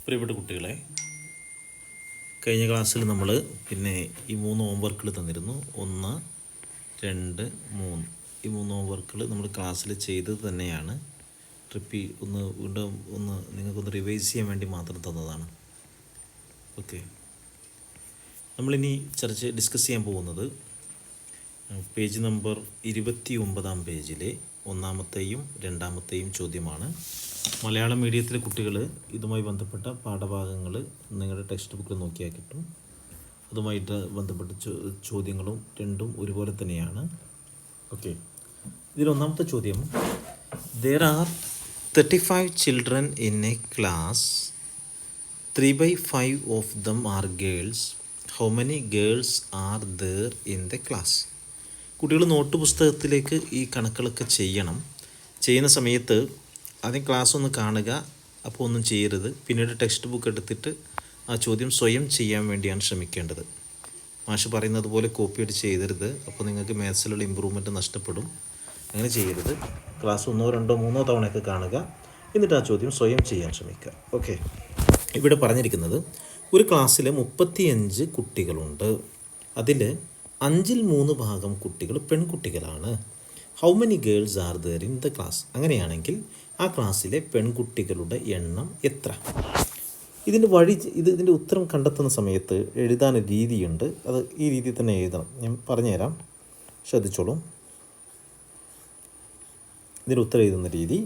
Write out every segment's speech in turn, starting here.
പ്രിയപ്പെട്ട കുട്ടികളെ, കഴിഞ്ഞ ക്ലാസ്സിൽ നമ്മൾ ഈ 3 ഹോംവർക്കുകൾ തന്നിരുന്നു. 1, 2, 3. ഈ 3 ഹോംവർക്കുകൾ നമ്മൾ ക്ലാസ്സിൽ ചെയ്തത് തന്നെയാണ്. വീണ്ടും നിങ്ങൾക്കൊന്ന് റിവൈസ് ചെയ്യാൻ വേണ്ടി മാത്രം തന്നതാണ്. ഓക്കെ, നമ്മളിനി ഡിസ്കസ് ചെയ്യാൻ പോകുന്നത് പേജ് നമ്പർ 29-ാം പേജിലെ 1-ാമത്തെയും 2-ാമത്തെയും ചോദ്യമാണ്. മലയാളം മീഡിയത്തിലെ കുട്ടികൾ ഇതുമായി ബന്ധപ്പെട്ട പാഠഭാഗങ്ങൾ നിങ്ങളുടെ ടെക്സ്റ്റ് ബുക്കിൽ നോക്കിയാൽ കിട്ടും. അതുമായിട്ട് ബന്ധപ്പെട്ട ചോദ്യങ്ങളും രണ്ടും ഒരുപോലെ തന്നെയാണ്. ഓക്കെ, ഇതിൽ 1-ാമത്തെ ചോദ്യം: there are 35 children in a class. 3/5 of them are girls. How many girls are there in the class? കുട്ടികൾ നോട്ട് പുസ്തകത്തിലേക്ക് ഈ കണക്കുകളൊക്കെ ചെയ്യുന്ന സമയത്ത് ആദ്യം ക്ലാസ് ഒന്ന് കാണുക, അപ്പോൾ ഒന്നും ചെയ്യരുത്. പിന്നീട് ടെക്സ്റ്റ് ബുക്ക് എടുത്തിട്ട് ആ ചോദ്യം സ്വയം ചെയ്യാൻ വേണ്ടിയാണ് ശ്രമിക്കേണ്ടത്. മാഷ് പറയുന്നത് പോലെ കോപ്പി അടിച്ച് ചെയ്തരുത്, അപ്പോൾ നിങ്ങൾക്ക് മാത്സിലുള്ള ഇമ്പ്രൂവ്മെൻറ്റ് നഷ്ടപ്പെടും. അങ്ങനെ ചെയ്യരുത്. ക്ലാസ് 1, 2, 3 തവണയൊക്കെ കാണുക, എന്നിട്ട് ആ ചോദ്യം സ്വയം ചെയ്യാൻ ശ്രമിക്കുക. ഓക്കെ, ഇവിടെ പറഞ്ഞിരിക്കുന്നത് ഒരു ക്ലാസ്സിൽ 35 കുട്ടികളുണ്ട്. അതിൽ 3 ഭാഗം കുട്ടികൾ പെൺകുട്ടികളാണ്. How many girls are there in the class? അങ്ങനെയാണെങ്കിൽ ആ ക്ലാസ്സിലെ പെൺകുട്ടികളുടെ എണ്ണം എത്ര? ഇതിൻ്റെ ഉത്തരം കണ്ടെത്തുന്ന സമയത്ത് എഴുതാൻ രീതിയുണ്ട്. അത് ഈ രീതിയിൽ തന്നെ എഴുതണം. ഞാൻ പറഞ്ഞുതരാം, ശ്രദ്ധിച്ചോളൂ. ഇതിൻ്റെ ഉത്തരം എഴുതുന്ന രീതി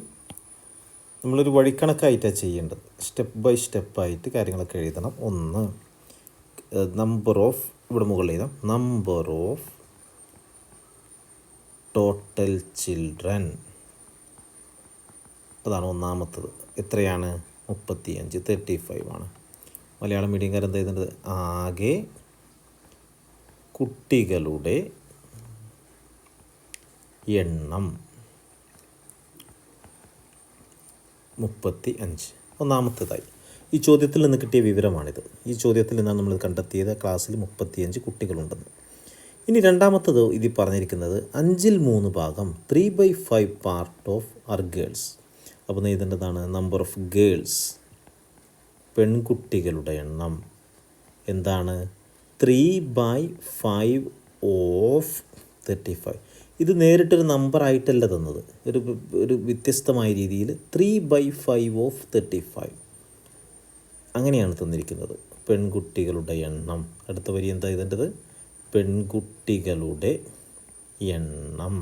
നമ്മളൊരു വഴിക്കണക്കായിട്ടാണ് ചെയ്യേണ്ടത്. സ്റ്റെപ്പ് ബൈ സ്റ്റെപ്പായിട്ട് കാര്യങ്ങളൊക്കെ എഴുതണം. 1, നമ്പർ ഓഫ്, ഇവിടെ മുകളിൽ എഴുതാം, നമ്പർ ഓഫ് ടോട്ടൽ ചിൽഡ്രൻ. അതാണ് 1-ാമത്തത്. എത്രയാണ്? 35, 35 ആണ്. മലയാളം മീഡിയംകാർ എന്താ എഴുതേണ്ടത്? ആകെ കുട്ടികളുടെ എണ്ണം 35. 1-ാമത്തേതായി ഈ ചോദ്യത്തിൽ നിന്ന് കിട്ടിയ വിവരമാണിത്. ഈ ചോദ്യത്തിൽ നിന്നാണ് നമ്മൾ കണ്ടെത്തിയത് ക്ലാസ്സിൽ 35 കുട്ടികളുണ്ടെന്ന്. ഇനി 2-ാമത്തത് ഇതിൽ പറഞ്ഞിരിക്കുന്നത് 3 ഭാഗം 3/5 പാർട്ട് ഓഫ് ആർ ഗേൾസ്. അപ്പോൾ എഴുതേണ്ടതാണ് നമ്പർ ഓഫ് ഗേൾസ്, പെൺകുട്ടികളുടെ എണ്ണം എന്താണ്? 3/5 ഓഫ് 35. ഇത് നേരിട്ടൊരു നമ്പറായിട്ടല്ല തന്നത്, ഒരു വ്യത്യസ്തമായ രീതിയിൽ 3/5 ഓഫ് 35 അങ്ങനെയാണ് തന്നിരിക്കുന്നത്. പെൺകുട്ടികളുടെ എണ്ണം. അടുത്ത വരി എന്താ എഴുതേണ്ടത്? പെൺകുട്ടികളുടെ എണ്ണം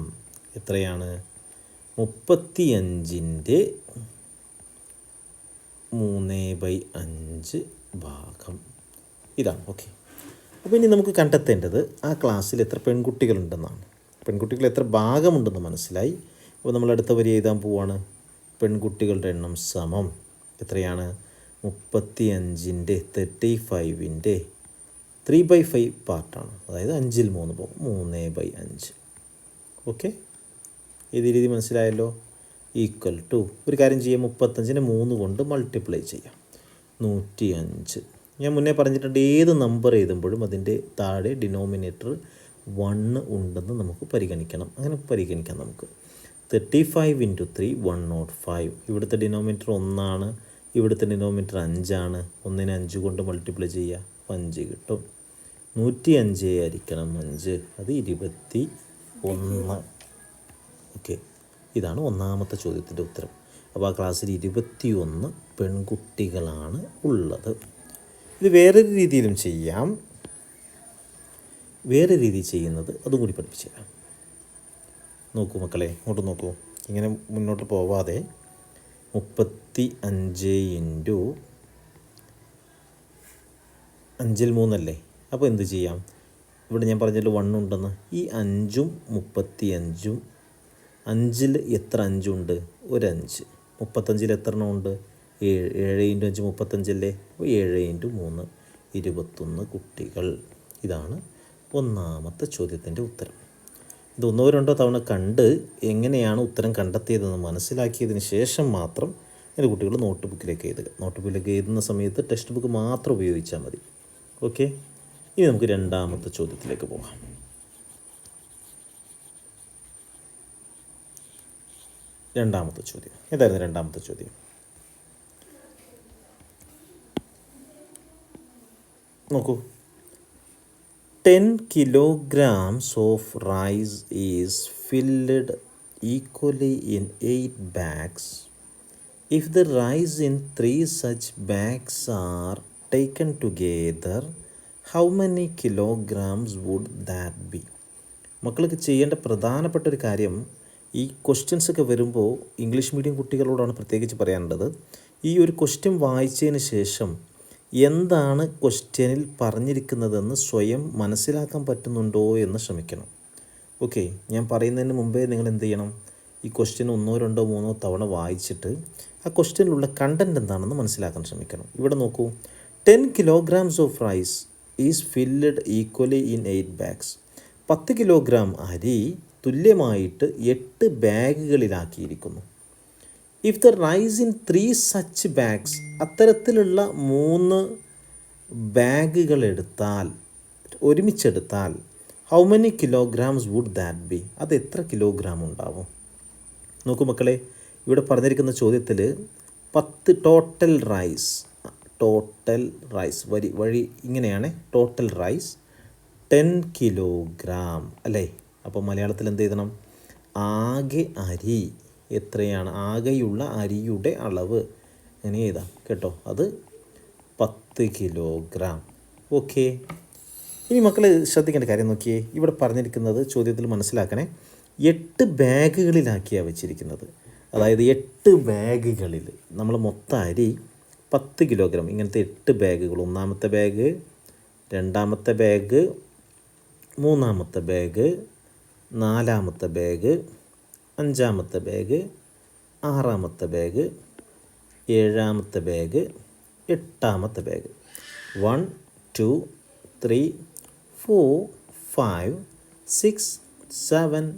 എത്രയാണ്? 35ൻ്റെ 3/5 ഭാഗം. ഇതാണ്. ഓക്കെ, അപ്പോൾ ഇനി നമുക്ക് കണ്ടെത്തേണ്ടത് ആ ക്ലാസ്സിൽ എത്ര പെൺകുട്ടികളുണ്ടെന്നാണ്. പെൺകുട്ടികൾ എത്ര ഭാഗമുണ്ടെന്ന് മനസ്സിലായി. അപ്പോൾ നമ്മൾ അടുത്ത വരി എഴുതാൻ പോവുകയാണ്. പെൺകുട്ടികളുടെ എണ്ണം സമം എത്രയാണ്? 35ൻ്റെ 35ൻ്റെ 3/5 പാർട്ടാണ്. അതായത് 3 പോകും, 3/5. ഓക്കെ, ഏത് രീതി മനസ്സിലായല്ലോ? ഈക്വൽ ടു, ഒരു കാര്യം ചെയ്യാം, 35നെ 3 കൊണ്ട് മൾട്ടിപ്ലൈ ചെയ്യാം, 105. ഞാൻ മുന്നേ പറഞ്ഞിട്ടുണ്ട്, ഏത് നമ്പർ എഴുതുമ്പോഴും അതിൻ്റെ താഴെ ഡിനോമിനേറ്റർ 1 ഉണ്ടെന്ന് നമുക്ക് പരിഗണിക്കണം. അങ്ങനെ പരിഗണിക്കാം നമുക്ക്. 35 × 3 105. ഇവിടുത്തെ ഡിനോമിനേറ്റർ 1 ആണ്, ഇവിടുത്തെ ഡിനോമിനേറ്റർ 5 ആണ്. 1നെ 5 കൊണ്ട് മൾട്ടിപ്ലൈ ചെയ്യുക, 5 കിട്ടും. 105 ഹരിക്കണം 5, അത് 21. ഓക്കെ, ഇതാണ് 1-ാമത്തെ ചോദ്യത്തിൻ്റെ ഉത്തരം. അപ്പോൾ ആ ക്ലാസ്സിൽ 21 പെൺകുട്ടികളാണ് ഉള്ളത്. ഇത് വേറൊരു രീതിയിലും ചെയ്യാം. വേറെ രീതി ചെയ്യുന്നത് അതും കൂടി പഠിപ്പിച്ചു തരാം. നോക്കൂ മക്കളെ, ഇങ്ങോട്ട് നോക്കൂ. ഇങ്ങനെ മുന്നോട്ട് പോവാതെ 35 × 5/3 അല്ലേ? അപ്പോൾ എന്ത് ചെയ്യാം? ഇവിടെ ഞാൻ പറഞ്ഞല്ലോ 1 ഉണ്ടെന്ന്. ഈ 5ഉം 35ഉം, 5ൽ എത്ര 5 ഉണ്ട്? ഒരു 5. 35ൽ എത്ര എണ്ണം ഉണ്ട്? 7. 7 × 5 35 അല്ലേ? അപ്പോൾ 7 × 3 21 കുട്ടികൾ. ഇതാണ് 1-ാമത്തെ ചോദ്യത്തിൻ്റെ ഉത്തരം. ഇത് 1 2 തവണ കണ്ട് എങ്ങനെയാണ് ഉത്തരം കണ്ടെത്തിയതെന്ന് മനസ്സിലാക്കിയതിന് ശേഷം മാത്രം എൻ്റെ കുട്ടികൾ നോട്ട് ബുക്കിലേക്ക് എഴുതുക. നോട്ട് ബുക്കിലേക്ക് എഴുതുന്ന സമയത്ത് ടെക്സ്റ്റ് ബുക്ക് മാത്രം ഉപയോഗിച്ചാൽ മതി. ഓക്കെ, ഇനി നമുക്ക് 2-ാമത്തെ ചോദ്യത്തിലേക്ക് പോകാം. 2-ാമത്തെ ചോദ്യം ഏതായിരുന്നു? 2-ാമത്തെ ചോദ്യം നോക്കൂ, 10 kilograms of rice is filled equally in 8 bags. If the rice in 3 such bags are taken together, how many kilograms would that be? മക്കൾക്ക് ചെയ്യേണ്ട പ്രധാനപ്പെട്ട ഒരു കാര്യം, ഈ ക്വസ്റ്റ്യൻസ് ഒക്കെ വരുമ്പോൾ ഇംഗ്ലീഷ് മീഡിയം കുട്ടികളോടാണ് പ്രത്യേകിച്ച് പറയാനുള്ളത്. ഈ ഒരു ക്വസ്റ്റ്യൻ വായിച്ചതിന് ശേഷം എന്താണ് ക്വസ്റ്റ്യനിൽ പറഞ്ഞിരിക്കുന്നതെന്ന് സ്വയം മനസ്സിലാക്കാൻ പറ്റുന്നുണ്ടോ എന്ന് ശ്രമിക്കണം. ഓക്കെ, ഞാൻ പറയുന്നതിന് മുമ്പേ നിങ്ങൾ എന്ത് ചെയ്യണം, ഈ ക്വസ്റ്റ്യൻ 1, 2, 3 തവണ വായിച്ചിട്ട് ആ ക്വസ്റ്റ്യനിലുള്ള കണ്ടൻറ് എന്താണെന്ന് മനസ്സിലാക്കാൻ ശ്രമിക്കണം. ഇവിടെ നോക്കൂ, 10 kilograms of rice is filled equally in 8 bags. 10 kilogram അരി തുല്യമായിട്ട് 8 ബാഗുകളിലാക്കിയിരിക്കുന്നു. If the rice in 3 such bags, അത്തരത്തിലുള്ള 3 ബാഗുകൾ എടുത്താൽ, ഒരുമിച്ചെടുത്താൽ, how many kilograms would that be, അത് എത്ര കിലോഗ്രാം ഉണ്ടാവും? നോക്കൂ മക്കളെ, ഇവിടെ പറഞ്ഞിരിക്കുന്ന ചോദ്യത്തിൽ 10 ടോട്ടൽ റൈസ് വഴി ഇങ്ങനെയാണ്, ടോട്ടൽ റൈസ് 10 കിലോഗ്രാം അല്ലേ. അപ്പോൾ മലയാളത്തിൽ എന്ത് എഴുതണം? ആകെ അരി എത്രയാണ്, ആകെയുള്ള അരിയുടെ അളവ് അങ്ങനെ എഴുതാം കേട്ടോ, അത് 10 കിലോഗ്രാം. ഓക്കെ, ഇനി മക്കൾ ശ്രദ്ധിക്കേണ്ട കാര്യം നോക്കിയേ, ഇവിടെ പറഞ്ഞിരിക്കുന്നത് ചോദ്യത്തിൽ മനസ്സിലാക്കണേ, 8 ബാഗുകളിലാക്കിയാണ് വെച്ചിരിക്കുന്നത്. അതായത് 8 ബാഗുകളിൽ നമ്മൾ മൊത്തം അരി 10 കിലോഗ്രാം, ഇങ്ങനത്തെ 8 ബാഗുകൾ, ഒന്നാമത്തെ ബാഗ്, രണ്ടാമത്തെ ബാഗ്, മൂന്നാമത്തെ ബാഗ്, നാലാമത്തെ ബാഗ്, അഞ്ചാമത്തെ ബാഗ്, ആറാമത്തെ ബാഗ്, ഏഴാമത്തെ ബാഗ്, എട്ടാമത്തെ ബാഗ്. 1, 2, 3, 4, 5, 6, 7,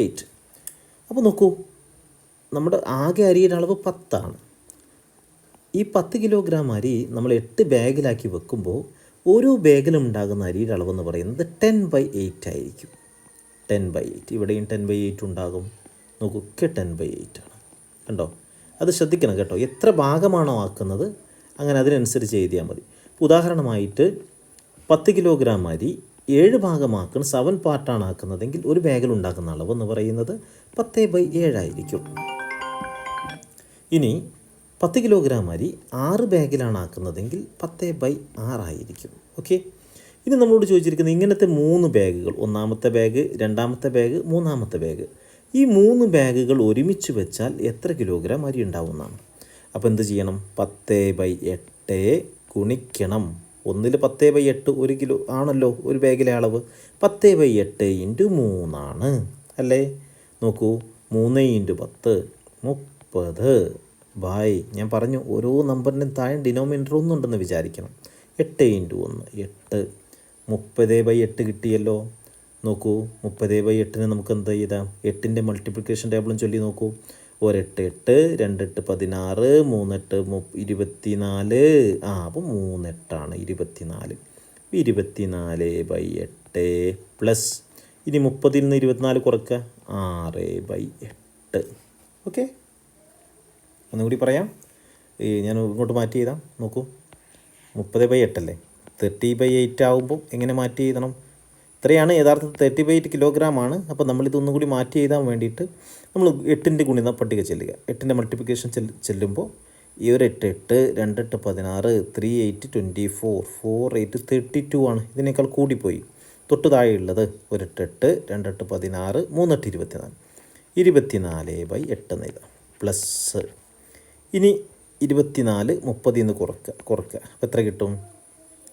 8. അപ്പോൾ നോക്കൂ, നമ്മുടെ ആകെ അരിയുടെ അളവ് 10 ഈ 10 കിലോഗ്രാം അരി നമ്മൾ 8 ബാഗിലാക്കി വെക്കുമ്പോൾ ഓരോ ബാഗിലും ഉണ്ടാകുന്ന അരിയുടെ അളവെന്ന് പറയുന്നത് 10/8 ആയിരിക്കും. 10/8, ഇവിടെയും 10/8 ഉണ്ടാകും. നോക്കൂ, 10/8 ആണ്. കണ്ടോ, അത് ശ്രദ്ധിക്കണം കേട്ടോ. എത്ര ഭാഗമാണോ ആക്കുന്നത് അങ്ങനെ അതിനനുസരിച്ച് എഴുതിയാൽ മതി. ഉദാഹരണമായിട്ട് 10 കിലോഗ്രാം അരി 7 ഭാഗമാക്കണം, 7 പാർട്ടാണ് ആക്കുന്നതെങ്കിൽ ഒരു ബാഗിൽ ഉണ്ടാക്കുന്ന അളവെന്ന് പറയുന്നത് 10/7 ആയിരിക്കും. ഇനി 10 കിലോഗ്രാം അരി 6 ബാഗിലാണ് ആക്കുന്നതെങ്കിൽ 10/6 ആയിരിക്കും. ഓക്കെ, ഇനി നമ്മളോട് ചോദിച്ചിരിക്കുന്നത് ഇങ്ങനത്തെ 3 ബാഗുകൾ, ഒന്നാമത്തെ ബാഗ്, രണ്ടാമത്തെ ബാഗ്, മൂന്നാമത്തെ ബാഗ്, ഈ 3 ബാഗുകൾ ഒരുമിച്ച് വെച്ചാൽ എത്ര കിലോഗ്രാം അരി ഉണ്ടാവുന്നതാണ്. അപ്പോൾ എന്ത് ചെയ്യണം? 10/8 ഗുണിക്കണം. ഒന്നിൽ 10/8 1 കിലോ ആണല്ലോ ഒരു ബാഗിലെ അളവ്. 10/8 × 3 അല്ലേ. നോക്കൂ, 3 × 10 30 ബൈ, ഞാൻ പറഞ്ഞു ഓരോ നമ്പറിനും താഴെ ഡിനോമിനേറ്റർ ഒന്നുണ്ടെന്ന് വിചാരിക്കണം. 8 × 1 8, 30/8 കിട്ടിയല്ലോ. നോക്കൂ, 30/8 നമുക്ക് എന്താ ചെയ്താൽ 8ൻ്റെ മൾട്ടിപ്ലിക്കേഷൻ ടേബിളും ചൊല്ലി നോക്കൂ. 1 8 8, 2 8 16, 3 8 24. അപ്പോൾ 3 8 24. 24/8 പ്ലസ്, ഇനി 30ൽ നിന്ന് 24 കുറയ്ക്കുക, 6/8. ഓക്കെ, ഒന്നുകൂടി പറയാം, ഞാൻ ഇങ്ങോട്ട് മാറ്റി എഴുതാം. നോക്കൂ, 30/8 അല്ലേ, 30/8 ആകുമ്പോൾ എങ്ങനെ മാറ്റി എഴുതണം? ഇത്രയാണ് യഥാർത്ഥത്തിൽ 30/8 കിലോഗ്രാം ആണ്. അപ്പോൾ നമ്മളിതൊന്നും കൂടി മാറ്റി എഴുതാൻ വേണ്ടിയിട്ട് നമ്മൾ 8ൻ്റെ ഗുണിത പട്ടിക ചെല്ലുക. 8ൻ്റെ മൾട്ടിപ്ലിക്കേഷൻ ചെല്ലുമ്പോൾ ഈ ഒരു 8 8, 2 8 16, 3 8 24, 4 8 32 ആണ്. ഇതിനേക്കാൾ കൂടിപ്പോയി. തൊട്ട് താഴെയുള്ളത് 1 8 8, 2 8 16, 3 8 24. 24/8 എന്ന് എഴുതാം. പ്ലസ്, ഇനി 24 30ൽ നിന്ന് കുറക്കുക. അപ്പോൾ എത്ര കിട്ടും?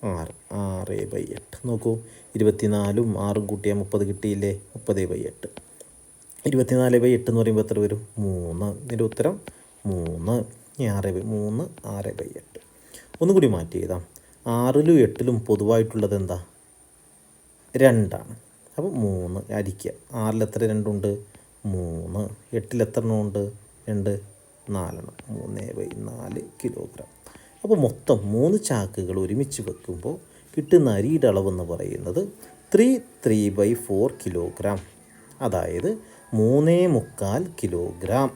6/8. നോക്കൂ, 24ഉം 6ഉം കൂട്ടിയാൽ 30 കിട്ടിയില്ലേ? 30/8. 24/8 എന്ന് പറയുമ്പോൾ എത്ര വരും? 3. ഇതിൻ്റെ ഉത്തരം 3. 6/8. ഒന്നുകൂടി മാറ്റി എഴുതാം. 6ലും 8ലും പൊതുവായിട്ടുള്ളത് എന്താ? 2 ആണ്. അപ്പോൾ 3 അരിക്കുക. 6ൽ എത്ര 2 ഉണ്ട്? 3. 8ൽ എത്ര എണ്ണം ഉണ്ട്? 2, 4 എണ്ണം. 3/4 കിലോഗ്രാം. അപ്പോൾ മൊത്തം 3 ചാക്കുകൾ ഒരുമിച്ച് വെക്കുമ്പോൾ കിട്ടുന്ന അരിയുടെ അളവെന്ന് പറയുന്നത് 3/4 കിലോഗ്രാം, അതായത് 3.25 കിലോഗ്രാം.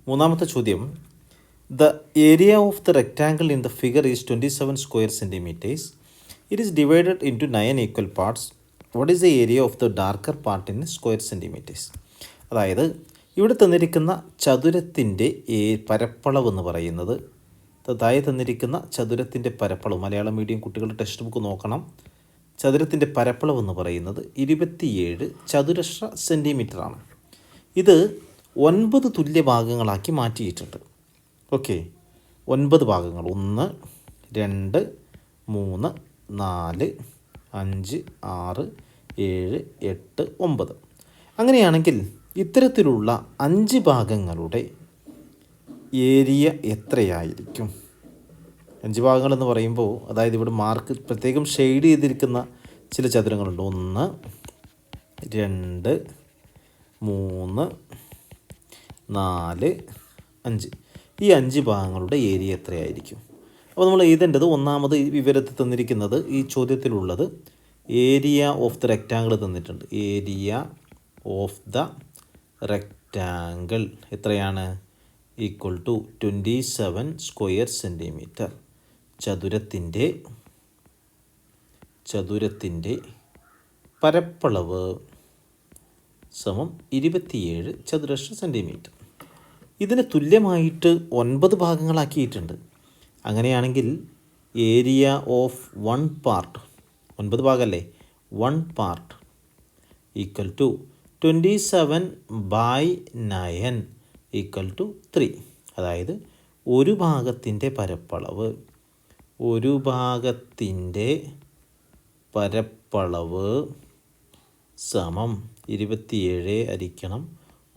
മൂന്നാമത്തെ ചോദ്യം, the area of the rectangle in the figure is 27 square centimetres. It is divided into 9 equal parts. What is the area of the darker part in square centimetres? അതായത് ഇവിടെ തന്നിരിക്കുന്ന ചതുരത്തിൻ്റെ പരപ്പളവ് എന്ന് പറയുന്നത്, താഴെ തന്നിരിക്കുന്ന ചതുരത്തിൻ്റെ പരപ്പളവ്, മലയാളം മീഡിയം കുട്ടികളുടെ ടെക്സ്റ്റ് ബുക്ക് നോക്കണം. ചതുരത്തിൻ്റെ പരപ്പളവ് എന്ന് പറയുന്നത് 27 ചതുരശ്ര സെൻറ്റിമീറ്ററാണ്. ഇത് 9 തുല്യ ഭാഗങ്ങളാക്കി മാറ്റിയിട്ടുണ്ട്. ഓക്കെ, 9 ഭാഗങ്ങൾ, 1 2 3 4 5 6 7 8 9. അങ്ങനെയാണെങ്കിൽ ഇത്തരത്തിലുള്ള 5 ഭാഗങ്ങളുടെ ഏരിയ എത്രയായിരിക്കും? 5 ഭാഗങ്ങളെന്ന് പറയുമ്പോൾ, അതായത് ഇവിടെ മാർക്ക് പ്രത്യേകം ഷെയ്ഡ് ചെയ്തിരിക്കുന്ന ചില ചതുരങ്ങളുണ്ട്. 1 2 3 4 5. ഈ 5 ഭാഗങ്ങളുടെ ഏരിയ എത്രയായിരിക്കും? അപ്പോൾ നമ്മൾ എഴുതേണ്ടത്, ഒന്നാമത് ഈ വിവരത്തിൽ തന്നിരിക്കുന്നത്, ഈ ചോദ്യത്തിലുള്ളത് ഏരിയ ഓഫ് ദ റെക്റ്റാങ്കിൾ തന്നിട്ടുണ്ട്. ഏരിയ ഓഫ് ദ റെക്റ്റാങ്കിൾ എത്രയാണ്? Equal to 27 square centimetre. ചതുരത്തിൻ്റെ പരപ്പളവ് സമം 27 ചതുരശ്ര സെൻറ്റിമീറ്റർ. ഇതിന് തുല്യമായിട്ട് 9 ഭാഗങ്ങളാക്കിയിട്ടുണ്ട്. അങ്ങനെയാണെങ്കിൽ ഏരിയ ഓഫ് 1 പാർട്ട്, 9 ഭാഗമല്ലേ, 1 part equal to 27/9 equal to 3. അതായത് ഒരു ഭാഗത്തിൻ്റെ പരപ്പളവ് സമം 27 ഹരിക്കണം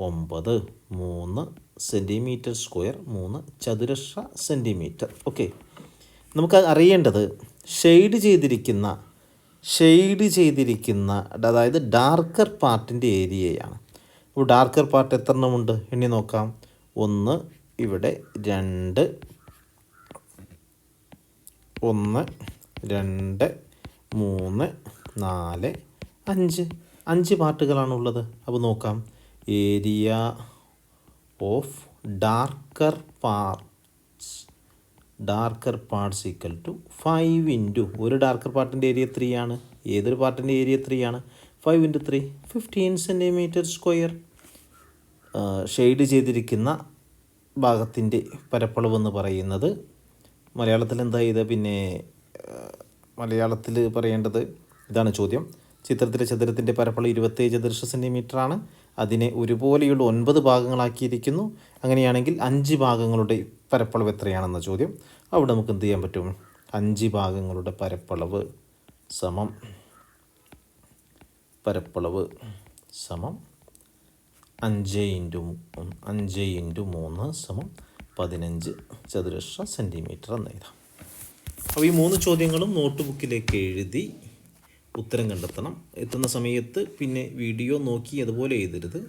9, 3 സെൻറ്റിമീറ്റർ സ്ക്വയർ, 3 ചതുരശ്ര സെൻറ്റിമീറ്റർ. ഓക്കെ, നമുക്ക് അറിയേണ്ടത് ഷെയ്ഡ് ചെയ്തിരിക്കുന്ന അതായത് ഡാർക്കർ പാർട്ടിൻ്റെ ഏരിയയാണ്. അപ്പോൾ ഡാർക്കർ പാർട്ട് എത്ര എണ്ണമുണ്ട് എണ്ണി നോക്കാം. 1 ഇവിടെ, 2 1 2 3 4 5 5 പാർട്ടുകളാണുള്ളത്. അപ്പോൾ നോക്കാം, area of darker parts equal to 5 into, ഒരു ഡാർക്കർ പാർട്ടിൻ്റെ ഏരിയ 3 ആണ്. ഏതൊരു പാർട്ടിൻ്റെ ഏരിയ 3 ആണ്. 5 × 3 15 സെൻറ്റിമീറ്റർ സ്ക്വയർ. ഷെയ്ഡ് ചെയ്തിരിക്കുന്ന ഭാഗത്തിൻ്റെ പരപ്പളവ് എന്ന് പറയുന്നത്, മലയാളത്തിൽ എന്താ ഇത്, പിന്നെ മലയാളത്തിൽ പറയേണ്ടത് ഇതാണ് ചോദ്യം. ചിത്രത്തിലെ ചതുരത്തിൻ്റെ പരപ്പളവ് 27 ചതുരശ്ര സെൻറ്റിമീറ്ററാണ്. അതിനെ ഒരുപോലെയുള്ള 9 ഭാഗങ്ങളാക്കിയിരിക്കുന്നു. അങ്ങനെയാണെങ്കിൽ 5 ഭാഗങ്ങളുടെ പരപ്പളവ് എത്രയാണെന്ന ചോദ്യം. അവിടെ നമുക്ക് എന്ത് ചെയ്യാൻ പറ്റും? 5 ഭാഗങ്ങളുടെ പരപ്പളവ് സമം 5 × 3 സമം 15 ചതുരശ്ര സെൻറ്റിമീറ്റർ എന്ന് എഴുതാം. അപ്പോൾ ഈ 3 ചോദ്യങ്ങളും നോട്ട് ബുക്കിലേക്ക് എഴുതി ഉത്തരം കണ്ടെത്തണം. എത്തുന്ന സമയത്ത് പിന്നെ വീഡിയോ നോക്കി അതുപോലെ എഴുതരുത്.